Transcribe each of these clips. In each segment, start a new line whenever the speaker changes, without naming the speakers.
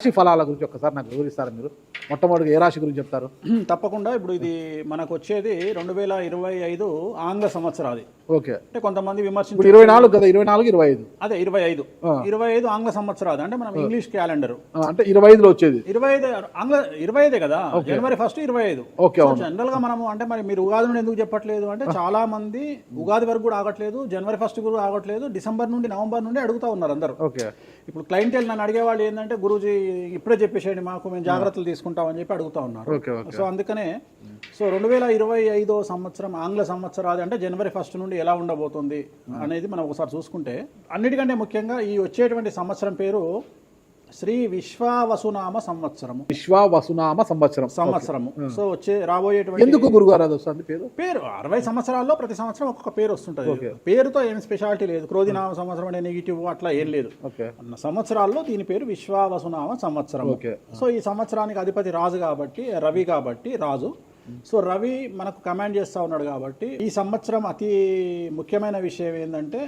రాశి ఫలాల గురించి ఒక్కసారి నాకు వివరిస్తారా మీరు? మొట్టమొదటిగా ఏ రాశి గురించి చెప్తారు?
తప్పకుండా. ఇప్పుడు ఇది మనకు వచ్చేది 2025 ఆంగ్ల సంవత్సరాది.
ఓకే.
అంటే కొంతమంది విమర్శించారు
24 కదా, 24 25
అదే 25 ఆంగ్ల సంవత్సరాది అంటే మనం ఇంగ్లీష్ క్యాలెండర్
అంటే 25లో వచ్చేది
25 ఆంగ్ల 25 కదా, జనవరి 1 25.
ఓకే.
జనరల్ గా మనము అంటే మరి మీరు ఉగాది నుండి ఎందుకు చెప్పట్లేదు అంటే చాలా మంది ఉగాది వరకు కూడా ఆగట్లేదు, జనవరి 1 కూడా ఆగట్లేదు, డిసెంబర్ నుండి నవంబర్ నుండి అడుగుతా ఉన్నారు అందరూ.
ఓకే.
ఇప్పుడు క్లయింటెల్ నన్ను అడిగేవాళ్ళు ఏంటంటే గురూజీ ఇప్పుడే చెప్పేసేయండి మాకు, మేము జాగ్రత్తలు తీసుకుంటామని చెప్పి అడుగుతా ఉన్నారు. సో అందుకనే 2025 సంవత్సరం ఆంగ్ల సంవత్సరాది అంటే జనవరి 1 నుండి ఎలా ఉండబోతుంది అనేది మనం ఒకసారి చూసుకుంటే, అన్నిటికంటే ముఖ్యంగా ఈ వచ్చేటువంటి సంవత్సరం పేరు శ్రీ విశ్వావసునామ సంవత్సరము.
విశ్వావసునామ సంవత్సరము.
సో రాబోయేటువంటి
ఎందుకు గురుగారు అది వస్తుంది
పేరు 60 సంవత్సరాల్లో ప్రతి సంవత్సరం ఒక్కొక్క పేరు వస్తుంటది. పేరుతో ఏం స్పెషాలిటీ లేదు, క్రోధినామ సంవత్సరం అనే నెగిటివ్ అట్లా ఏం లేదు. సంవత్సరాల్లో దీని పేరు విశ్వావసునామ సంవత్సరం. సో ఈ సంవత్సరానికి అధిపతి రాజు కాబట్టి, రవి కాబట్టి రాజు. సో రవి మనకు కమాండ్ చేస్తూ ఉన్నాడు కాబట్టి ఈ సంవత్సరం అతి ముఖ్యమైన విషయం ఏంటంటే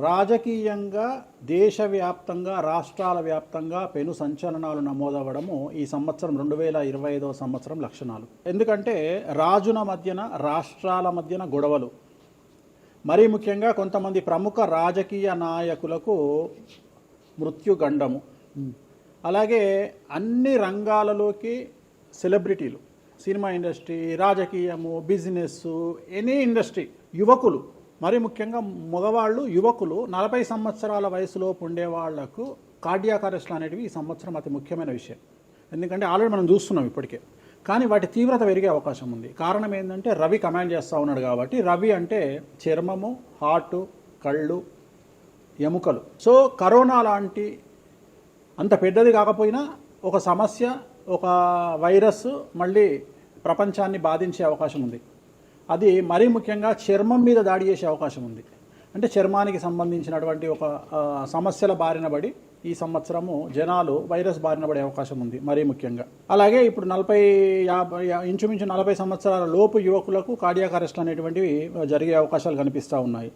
రాజకీయంగా దేశవ్యాప్తంగా రాష్ట్రాల వ్యాప్తంగా పెను సంచలనాలు నమోదవ్వడము ఈ సంవత్సరం 2025 సంవత్సరం లక్షణాలు. ఎందుకంటే రాజుల మధ్యన రాష్ట్రాల మధ్యన గొడవలు, మరీ ముఖ్యంగా కొంతమంది ప్రముఖ రాజకీయ నాయకులకు మృత్యుగండము, అలాగే అన్ని రంగాలలోకి సెలబ్రిటీలు, సినిమా ఇండస్ట్రీ, రాజకీయము, బిజినెస్, ఎనీ ఇండస్ట్రీ, యువకులు, మరి ముఖ్యంగా మగవాళ్ళు యువకులు 40 సంవత్సరాల వయసులోపు ఉండే వాళ్లకు కార్డియాక్ అరెస్ట్లు అనేటివి ఈ సంవత్సరం అతి ముఖ్యమైన విషయం. ఎందుకంటే ఆల్రెడీ మనం చూస్తున్నాం ఇప్పటికే, కానీ వాటి తీవ్రత పెరిగే అవకాశం ఉంది. కారణం ఏంటంటే రవి కమాండ్ చేస్తూ ఉన్నాడు కాబట్టి. రవి అంటే చర్మము, హార్ట్, కళ్ళు, ఎముకలు. సో కరోనా లాంటి అంత పెద్దది కాకపోయినా ఒక సమస్య, ఒక వైరస్ మళ్ళీ ప్రపంచాన్ని బాధించే అవకాశం ఉంది. అది మరీ ముఖ్యంగా చర్మం మీద దాడి చేసే అవకాశం ఉంది. అంటే చర్మానికి సంబంధించినటువంటి ఒక సమస్యల బారిన పడి ఈ సంవత్సరము జనాలు వైరస్ బారిన పడే అవకాశం ఉంది మరీ ముఖ్యంగా. అలాగే ఇప్పుడు 50 నుంచి 40 సంవత్సరాల లోపు యువకులకు కార్డియాక్ అరెస్ట్ అనేటువంటివి జరిగే అవకాశాలు కనిపిస్తూ ఉన్నాయి.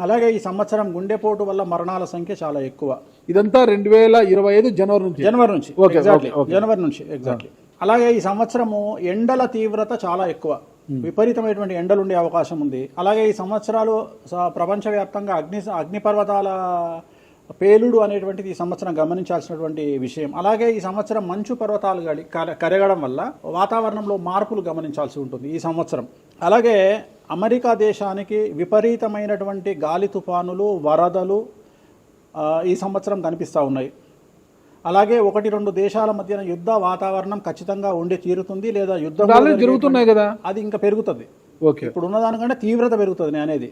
అలాగే ఈ సంవత్సరం గుండెపోటు వల్ల మరణాల సంఖ్య చాలా ఎక్కువ.
ఇదంతా 2025 జనవరి నుంచి.
జనవరి నుంచి ఎగ్జాక్ట్లీ. అలాగే ఈ సంవత్సరము ఎండల తీవ్రత చాలా ఎక్కువ, విపరీతమైనటువంటి ఎండలు ఉండే అవకాశం ఉంది. అలాగే ఈ సంవత్సరాలు ప్రపంచవ్యాప్తంగా అగ్నిపర్వతాల పేలుడు అనేటువంటిది ఈ సంవత్సరం గమనించాల్సినటువంటి విషయం. అలాగే ఈ సంవత్సరం మంచు పర్వతాలు కరగడం వల్ల వాతావరణంలో మార్పులు గమనించాల్సి ఉంటుంది ఈ సంవత్సరం. అలాగే అమెరికా దేశానికి విపరీతమైనటువంటి గాలి తుఫానులు, వరదలు ఈ సంవత్సరం కనిపిస్తూ ఉన్నాయి. అలాగే 1-2 దేశాల మధ్యన యుద్ధ వాతావరణం ఖచ్చితంగా ఉండి తీరుతుంది, లేదా యుద్ధాలు
జరుగుతున్నాయి కదా, అది
ఇంకా పెరుగుతుంది. ఇప్పుడు ఉన్నదానికంటే తీవ్రత పెరుగుతుంది అనేది.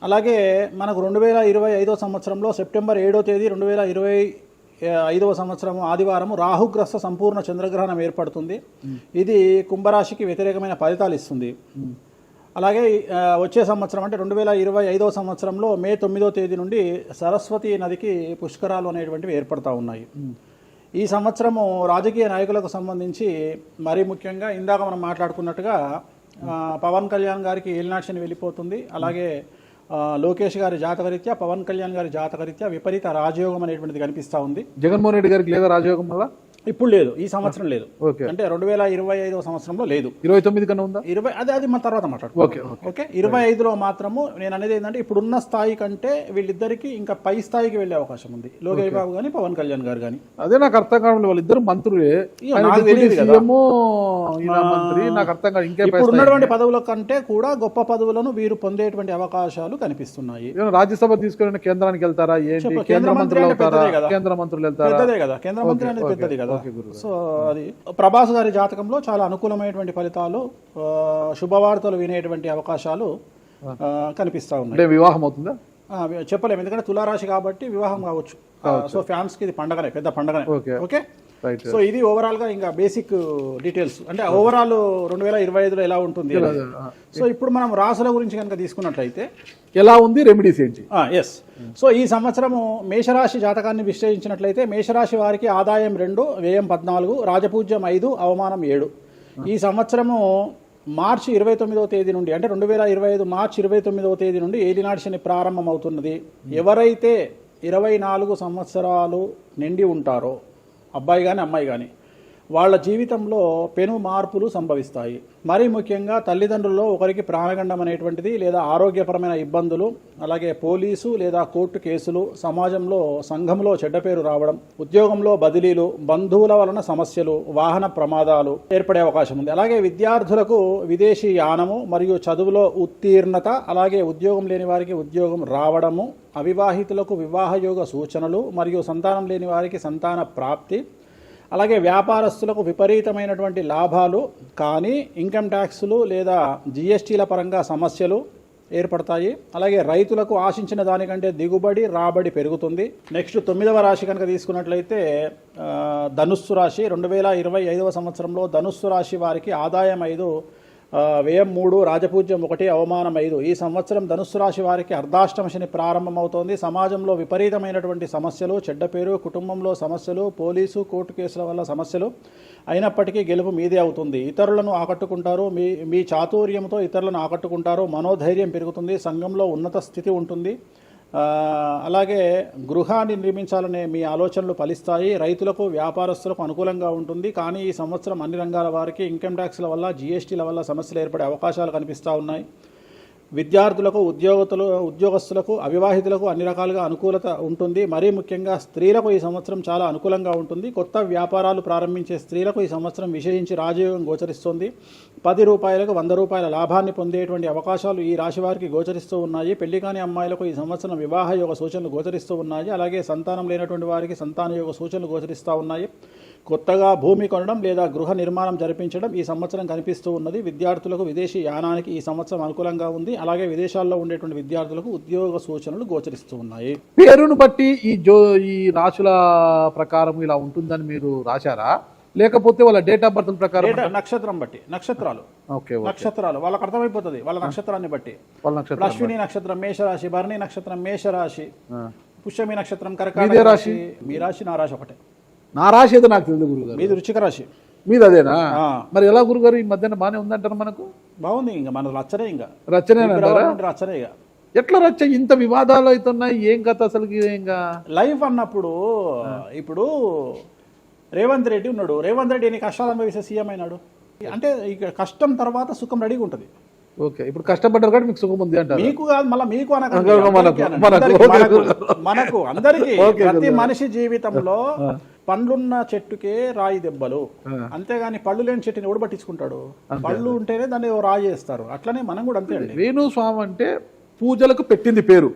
అలాగే మనకు 2025 సంవత్సరంలో సెప్టెంబర్ 7వ తేదీ 2025 సంవత్సరం ఆదివారం రాహుగ్రస్త సంపూర్ణ చంద్రగ్రహణం ఏర్పడుతుంది. ఇది కుంభరాశికి వ్యతిరేకమైన ఫలితాలు ఇస్తుంది. అలాగే వచ్చే సంవత్సరం అంటే 2025 సంవత్సరంలో మే 9వ తేదీ నుండి సరస్వతి నదికి పుష్కరాలు అనేటువంటివి ఏర్పడతా ఉన్నాయి. ఈ సంవత్సరము రాజకీయ నాయకులకు సంబంధించి మరీ ముఖ్యంగా ఇందాక మనం మాట్లాడుకున్నట్టుగా పవన్ కళ్యాణ్ గారికి ఏలినాటి వెళ్ళిపోతుంది. అలాగే లోకేష్ గారి జాతకరీత్యా, పవన్ కళ్యాణ్ గారి జాతకరీత్యా విపరీత రాజయోగం అనేటువంటిది కనిపిస్తూ ఉంది.
జగన్మోహన్ రెడ్డి గారికి లేదా రాజయోగం వల్ల?
ఇప్పుడు లేదు, ఈ సంవత్సరం లేదు. అంటే 2025 సంవత్సరంలో లేదు.
29 కన్నా ఉందా?
అది మన తర్వాత మాట్లాడుకుంటాం. ఓకే. 25లో మాత్రము నేను అనేది ఏంటంటే ఇప్పుడున్న స్థాయి కంటే వీళ్ళిద్దరికి ఇంకా పై స్థాయికి వెళ్లే అవకాశం ఉంది, లోకేష్ బాబు గానీ పవన్ కళ్యాణ్ గారు కానీ.
అదే నాకు అర్థం కావడం, వాళ్ళిద్దరు మంత్రులే, నాకు అర్థం కాదు.
ఇప్పుడు ఉన్నటువంటి పదవుల కంటే కూడా గొప్ప పదవులను వీరు పొందేటువంటి అవకాశాలు కనిపిస్తున్నాయి.
రాజ్యసభ తీసుకెళ్ళిన కేంద్రానికి వెళ్తారా? కేంద్ర మంత్రులు వెళ్తారా? కేంద్ర మంత్రులు వెళ్తారా?
పెద్దదే కదా, కేంద్ర మంత్రి అనేది పెద్దది కదా. సో అది ప్రభాస్ గారి జాతకంలో చాలా అనుకూలమైనటువంటి ఫలితాలు, శుభవార్తలు వినేటువంటి అవకాశాలు కనిపిస్తా ఉన్నాయి.
వివాహం అవుతుందా
చెప్పలేము, ఎందుకంటే తులారాశి కాబట్టి వివాహం కావచ్చు. సో ఫ్యాన్స్ కి ఇది పండగనే, పెద్ద పండగనే. ఓకే. సో ఇది ఓవరాల్ గా ఇంకా బేసిక్ డీటెయిల్స్, అంటే ఓవరాల్ 2025లో ఎలా ఉంటుంది. సో ఇప్పుడు మనం రాసుల గురించి కనుక తీసుకున్నట్లయితే
ఎలా ఉంది, రెమెడీస్ ఏంటి?
ఎస్. సో ఈ సంవత్సరము మేషరాశి జాతకాన్ని విశ్లేషించినట్లయితే మేషరాశి వారికి ఆదాయం 2, వ్యయం 14, రాజపూజ్యం 5, అవమానం 7. ఈ సంవత్సరము మార్చి 29వ తేదీ నుండి అంటే 2025 మార్చి 29వ తేదీ నుండి ఏలినాటి శని ప్రారంభం అవుతున్నది. ఎవరైతే 24 సంవత్సరాలు నిండి ఉంటారో అబ్బాయి కానీ అమ్మాయి కానీ వాళ్ళ జీవితంలో పెను మార్పులు సంభవిస్తాయి. మరీ ముఖ్యంగా తల్లిదండ్రుల్లో ఒకరికి ప్రాణగండం అనేటువంటిది లేదా ఆరోగ్యపరమైన ఇబ్బందులు, అలాగే పోలీసు లేదా కోర్టు కేసులు, సమాజంలో సంఘంలో చెడ్డ పేరు రావడం, ఉద్యోగంలో బదిలీలు, బంధువుల వలన సమస్యలు, వాహన ప్రమాదాలు ఏర్పడే అవకాశం ఉంది. అలాగే విద్యార్థులకు విదేశీ యానము మరియు చదువులో ఉత్తీర్ణత, అలాగే ఉద్యోగం లేని వారికి ఉద్యోగం రావడము, అవివాహితులకు వివాహయోగ సూచనలు మరియు సంతానం లేని వారికి సంతాన ప్రాప్తి, అలాగే వ్యాపారస్తులకు విపరీతమైనటువంటి లాభాలు కానీ ఇన్కమ్ ట్యాక్సులు లేదా జిఎస్టీల పరంగా సమస్యలు ఏర్పడతాయి. అలాగే రైతులకు ఆశించిన దానికంటే దిగుబడి రాబడి పెరుగుతుంది. నెక్స్ట్ 9వ రాశి కనుక తీసుకున్నట్లయితే ధనుస్సు రాశి. 2025వ సంవత్సరంలో ధనుస్సు రాశి వారికి ఆదాయం 5, వ్యయం 3, రాజపూజ్యం 1, అవమానం 5. ఈ సంవత్సరం ధనుస్సు రాశి వారికి అర్ధాష్టమ శని ప్రారంభమవుతోంది. సమాజంలో విపరీతమైనటువంటి సమస్యలు, చెడ్డ పేరు, కుటుంబంలో సమస్యలు, పోలీసు కోర్టు కేసుల వల్ల సమస్యలు అయినప్పటికీ గెలుపు మీదే అవుతుంది. ఇతరులను ఆకట్టుకుంటారు, మీ చాతుర్యంతో ఇతరులను ఆకట్టుకుంటారు, మనోధైర్యం పెరుగుతుంది, సంఘంలో ఉన్నత స్థితి ఉంటుంది. అలాగే గృహాన్ని నిర్మించాలనే మీ ఆలోచనలు ఫలిస్తాయి. రైతులకు వ్యాపారస్తులకు అనుకూలంగా ఉంటుంది. కానీ ఈ సంవత్సరం అన్ని రంగాల వారికి ఇన్కమ్ ట్యాక్స్ల వల్ల జీఎస్టీల వల్ల సమస్యలు ఏర్పడే అవకాశాలు కనిపిస్తూ ఉన్నాయి. విద్యార్థులకు ఉద్యోగస్తులకు అవివాహితులకు అన్ని రకాలుగా అనుకూలత ఉంటుంది. మరీ ముఖ్యంగా స్త్రీలకు ఈ సంవత్సరం చాలా అనుకూలంగా ఉంటుంది. కొత్త వ్యాపారాలు ప్రారంభించే స్త్రీలకు ఈ సంవత్సరం విశేషించి రాజయోగం గోచరిస్తుంది. 10 రూపాయలకు 100 రూపాయల లాభాన్ని పొందేటువంటి అవకాశాలు ఈ రాశి వారికి గోచరిస్తూ ఉన్నాయి. పెళ్లి కాని అమ్మాయిలకు ఈ సంవత్సరం వివాహ యోగ సూచనలు గోచరిస్తూ ఉన్నాయి. అలాగే సంతానం లేనటువంటి వారికి సంతాన యోగ సూచనలు గోచరిస్తూ ఉన్నాయి. కొత్తగా భూమి కొనడం లేదా గృహ నిర్మాణం జరిపించడం ఈ సంవత్సరం కనిపిస్తూ ఉన్నది. విద్యార్థులకు విదేశీ యానానికి ఈ సంవత్సరం అనుకూలంగా ఉంది. అలాగే విదేశాల్లో ఉండేటువంటి విద్యార్థులకు ఉద్యోగ సూచనలు గోచరిస్తూ ఉన్నాయి.
పేరును బట్టి ఈ రాశుల ప్రకారం ఇలా ఉంటుందని మీరు రాశారా, లేకపోతే వాళ్ళ డేట్ ఆఫ్ బర్త్ ప్రకారం?
నక్షత్రం బట్టి, నక్షత్రాలు వాళ్ళకి అర్థమైపోతుంది. వాళ్ళ నక్షత్రాన్ని బట్టి. అశ్విని నక్షత్రం మేషరాశి, భరణి నక్షత్రం మేషరాశి, పుష్యమి నక్షత్రం కర్కాటక రాశి. మీ రాశి నా రాశి ఒకటే.
నా రాశి ఏదో నాకు తెలియదు గురుగారు.
మీది వృశ్చిక రాశి.
మీది అదేనా? మరి ఎలా గురుగారు ఈ మధ్యన బాగానే ఉందంటారు? మనకు బాగుంది.
ఇంకా మన రచనే, ఇంకా
రచనే
రచనే.
ఎట్లా రచ్చ? ఇంత వివాదాలు అవుతున్నాయి, ఏం కథ అసలు? ఇంకా
లైఫ్ అన్నప్పుడు ఇప్పుడు రేవంత్ రెడ్డి ఉన్నాడు. రేవంత్ రెడ్డి ఎన్ని కష్టాలు అనుభవిస్తే సీఎం అయినాడు అంటే ఇక కష్టం తర్వాత సుఖం రెడీగా ఉంటుంది.
ఓకే, ఇప్పుడు కష్టపడ్డారు కాబట్టి మీకు సుఖం ఉంది అంటారు.
మీకు కాదు, మళ్ళీ మీకు మనకు అందరికీ. ప్రతి మనిషి జీవితంలో పండ్లున్న చెట్టుకే రాయి దెబ్బలు, అంతేగాని పళ్ళు లేని చెట్టుని ఎవడు పట్టించుకుంటాడు? పళ్ళు ఉంటేనే దాన్ని రాయి చేస్తారు. అట్లనే మనం కూడా అంతే అండి.
వేణుస్వామి అంటే పూజలకు పెట్టింది పేరు.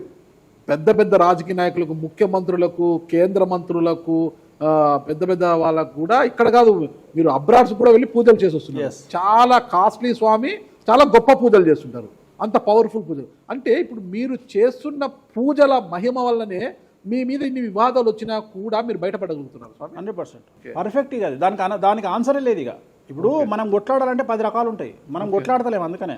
పెద్ద పెద్ద రాజకీయ నాయకులకు, ముఖ్యమంత్రులకు, కేంద్ర మంత్రులకు, పెద్ద పెద్ద వాళ్ళకు కూడా ఇక్కడ కాదు, మీరు అబ్రాడ్స్ కూడా వెళ్ళి పూజలు చేసి వస్తున్నారు. చాలా కాస్ట్లీ స్వామి, చాలా గొప్ప పూజలు చేస్తుంటారు. అంత పవర్ఫుల్ పూజలు. అంటే ఇప్పుడు మీరు చేస్తున్న పూజల మహిమ వల్లనే మీ మీద ఇన్ని వివాదాలు వచ్చినా కూడా మీరు బయటపడగలుగుతున్నారు.
100% పర్ఫెక్ట్. ఇక దానికి ఆన్సరే లేదు. ఇక ఇప్పుడు మనం కొట్లాడాలంటే 10 రకాలు ఉంటాయి. మనం కొట్లాడతలేము. అందుకనే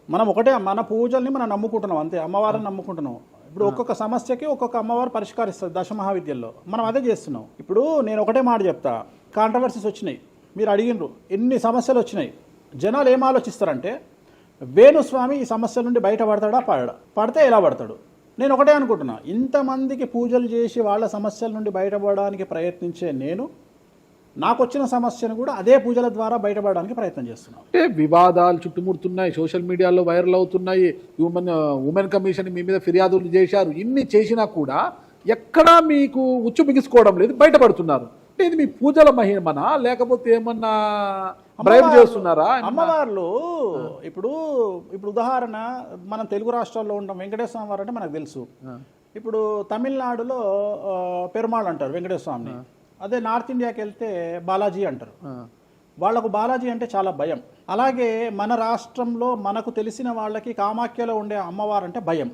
మనం ఒకటే, మన పూజల్ని మనం నమ్ముకుంటున్నాం అంతే. అమ్మవారిని నమ్ముకుంటున్నాం. ఇప్పుడు ఒక్కొక్క సమస్యకి ఒక్కొక్క అమ్మవారు పరిష్కరిస్తుంది దశమహావిద్యల్లో. మనం అదే చేస్తున్నాం. ఇప్పుడు నేను ఒకటే మాట చెప్తా. కాంట్రవర్సీస్ వచ్చినాయి, మీరు అడిగినరు, ఎన్ని సమస్యలు వచ్చినాయి. జనాలు ఏం ఆలోచిస్తారంటే వేణుస్వామి ఈ సమస్యల నుండి బయటపడతాడా, పడితే ఎలా పడతాడు? నేను ఒకటే అనుకుంటున్నా, ఇంతమందికి పూజలు చేసి వాళ్ళ సమస్యల నుండి బయటపడడానికి ప్రయత్నించే నేను నాకు వచ్చిన సమస్యను కూడా అదే పూజల ద్వారా బయటపడడానికి ప్రయత్నం చేస్తున్నాను.
అంటే వివాదాలు చుట్టుముడుతున్నాయి, సోషల్ మీడియాలో వైరల్ అవుతున్నాయి. ఉమెన్ కమిషన్ మీ మీద ఫిర్యాదులు చేశారు. ఇన్ని చేసినా కూడా ఎక్కడా మీకు ఉచ్చు బిగుసుకోవడం లేదు, బయటపడుతున్నారు. అంటే ఇది మీ పూజల మహిమనా, లేకపోతే ఏమన్నా బ్రైబ్ చేస్తున్నారా?
అమ్మవార్లు ఇప్పుడు ఉదాహరణ, మనం తెలుగు రాష్ట్రాల్లో ఉంటాం. వెంకటేశ్వర స్వామి వారు అంటే మనకు తెలుసు. ఇప్పుడు తమిళనాడులో పెరుమాళ్ అంటారు వెంకటేశ్వర స్వామిని. అదే నార్త్ ఇండియాకి వెళ్తే బాలాజీ అంటారు. వాళ్లకు బాలాజీ అంటే చాలా భయం. అలాగే మన రాష్ట్రంలో మనకు తెలిసిన వాళ్ళకి కామాఖ్యలో ఉండే అమ్మవారు అంటే భయం.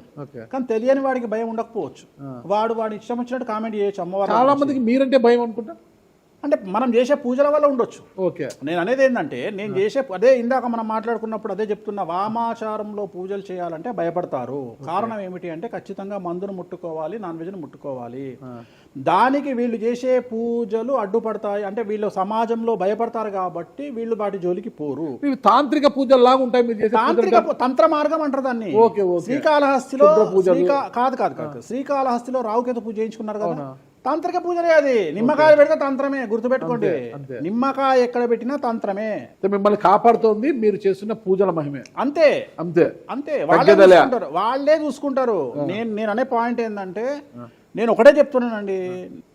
కానీ తెలియని వాడికి భయం ఉండకపోవచ్చు. వాడు ఇష్టం వచ్చినట్టు కామెంట్ చేయొచ్చు అమ్మవారు.
చాలా మందికి మీరంటే భయం అనుకుంటా.
అంటే మనం చేసే పూజల వల్ల ఉండొచ్చు.
ఓకే.
నేను అనేది ఏంటంటే నేను చేసే అదే ఇందాక మనం మాట్లాడుకున్నప్పుడు అదే చెప్తున్నా, వామాచారంలో పూజలు చేయాలంటే భయపడతారు. కారణం ఏమిటి అంటే ఖచ్చితంగా మందును ముట్టుకోవాలి, నాన్ వెజ్ను ముట్టుకోవాలి. దానికి వీళ్ళు చేసే పూజలు అడ్డుపడతాయి. అంటే వీళ్ళు సమాజంలో భయపడతారు కాబట్టి వీళ్ళు వాటి జోలికి పోరు.
ఇవి తాంత్రిక పూజలు లాగా ఉంటాయి మీరు చేసే
తాంత్రిక తంత్ర మార్గం అంటారు దాన్ని.
Okay, okay.
శ్రీకాళహస్తిలో కాదు శ్రీకాళహస్తిలో రావుకేతు పూజ చేయించుకున్నారు కదా, తాంత్రిక పూజలే అది. నిమ్మకాయ పెడితే తంత్రమే, గుర్తుపెట్టుకోండి. నిమ్మకాయ ఎక్కడ పెట్టినా తంత్రమే.
మిమ్మల్ని కాపాడుతోంది మీరు చేస్తున్న పూజల మహిమే.
అంతే
అంతే
అంతే వాళ్ళే చూసుకుంటారు. నేను అనే పాయింట్ ఏంటంటే నేను ఒకటే చెప్తున్నానండి,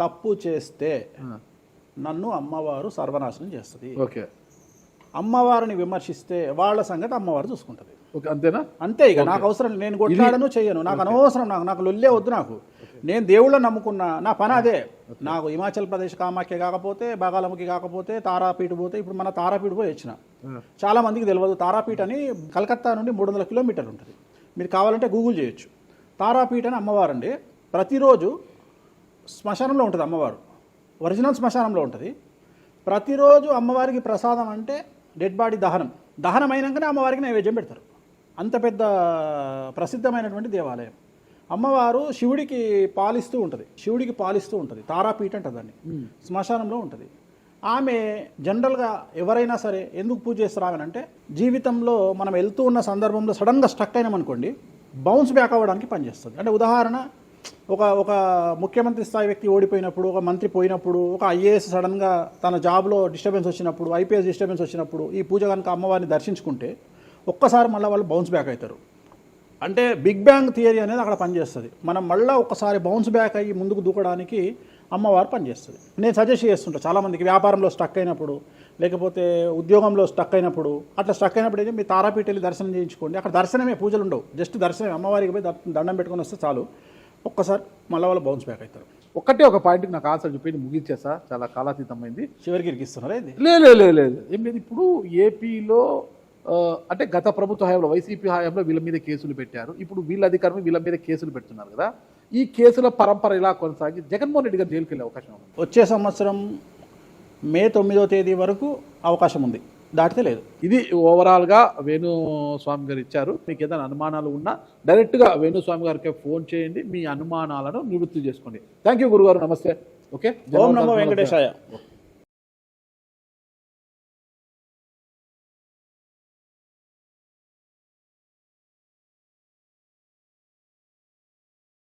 తప్పు చేస్తే నన్ను అమ్మవారు సర్వనాశనం చేస్తుంది.
ఓకే.
అమ్మవారిని విమర్శిస్తే వాళ్ళ సంగతి అమ్మవారు చూసుకుంటది.
అంతేనా?
అంతే. ఇక నాకు అవసరం, నేను కొట్లాడను చెయ్యను, నాకు అనవసరం, నాకు లొల్లే వద్దు. నాకు నేను దేవుళ్ళని నమ్ముకున్నా, నా పని అదే. నాకు హిమాచల్ ప్రదేశ్ కామాఖ్య కాకపోతే, బాగాలముఖి కాకపోతే, తారాపీఠ పోతే, ఇప్పుడు మన తారాపీఠ పోయి వచ్చిన. చాలా మందికి తెలియదు, తారాపీఠ అని కలకత్తా నుండి 300 కిలోమీటర్లు ఉంటుంది. మీరు కావాలంటే గూగుల్ చేయొచ్చు. తారాపీఠ అని అమ్మవారు అండి. ప్రతిరోజు శ్మశానంలో ఉంటుంది అమ్మవారు, ఒరిజినల్ శ్మశానంలో ఉంటుంది. ప్రతిరోజు అమ్మవారికి ప్రసాదం అంటే డెడ్ బాడీ దహనం అయినాకనే అమ్మవారికి నైవేద్యం పెడతారు. అంత పెద్ద ప్రసిద్ధమైనటువంటి దేవాలయం. అమ్మవారు శివుడికి పాలిస్తూ ఉంటుంది. తారాపీఠ అంటుంది దాన్ని. శ్మశానంలో ఉంటుంది. ఆమె జనరల్గా ఎవరైనా సరే ఎందుకు పూజ చేస్తారు ఆమె అంటే, జీవితంలో మనం వెళ్తూ ఉన్న సందర్భంలో సడన్గా స్టక్ అయినామనుకోండి, బౌన్స్ బ్యాక్ అవ్వడానికి పనిచేస్తుంది. అంటే ఉదాహరణ, ఒక ముఖ్యమంత్రి స్థాయి వ్యక్తి ఓడిపోయినప్పుడు, ఒక మంత్రి పోయినప్పుడు, ఒక ఐఏఎస్ సడన్గా తన జాబ్లో డిస్టర్బెన్స్ వచ్చినప్పుడు, ఐపీఎస్ డిస్టర్బెన్స్ వచ్చినప్పుడు ఈ పూజ కనుక అమ్మవారిని దర్శించుకుంటే ఒక్కసారి మళ్ళీ వాళ్ళు బౌన్స్ బ్యాక్ అవుతారు. అంటే బిగ్ బ్యాంగ్ థియరీ అనేది అక్కడ పనిచేస్తుంది. మనం మళ్ళీ ఒకసారి బౌన్స్ బ్యాక్ అయ్యి ముందుకు దూకడానికి అమ్మవారు పనిచేస్తుంది. నేను సజెస్ట్ చేస్తుంటాను చాలామందికి, వ్యాపారంలో స్టక్ అయినప్పుడు, లేకపోతే ఉద్యోగంలో స్టక్ అయినప్పుడు, అట్లా స్టక్ అయినప్పుడు అయితే మీ తారాపీఠ వెళ్ళి దర్శనం చేయించుకోండి. అక్కడ దర్శనమే, పూజలు ఉండవు, జస్ట్ దర్శనమే. అమ్మవారికి పోయి దండం పెట్టుకొని వస్తే చాలు, ఒక్కసారి మళ్ళీ వాళ్ళు బౌన్స్ బ్యాక్ అవుతారు.
ఒకటే ఒక పాయింట్కి నాకు ఆన్సర్ చెప్పి ముగించేసా, చాలా కాలాతీతమైంది.
చివరికి ఇరికిస్తున్నారా ఇది?
లేదు ఏం లేదు. ఇప్పుడు ఏపీలో అంటే గత ప్రభుత్వ హయాంలో, వైసీపీ హయాంలో వీళ్ళ మీద కేసులు పెట్టారు. ఇప్పుడు వీళ్ళ అధికారం వీళ్ళ మీద కేసులు పెడుతున్నారు కదా. ఈ కేసుల పరంపర ఇలా కొనసాగి జగన్మోహన్ రెడ్డి గారు జైలుకి వెళ్ళే అవకాశం ఉంది.
వచ్చే సంవత్సరం మే 9వ తేదీ వరకు అవకాశం ఉంది, దాటితే లేదు.
ఇది ఓవరాల్గా వేణుస్వామి గారు ఇచ్చారు. మీకు ఏదైనా అనుమానాలు ఉన్నా డైరెక్ట్గా వేణుస్వామి గారికి ఫోన్ చేయండి, మీ అనుమానాలను నివృత్తి చేసుకోండి. థ్యాంక్ యూ గురుగారు, నమస్తే. ఓకే.
ఓం నమో వెంకటేశాయ.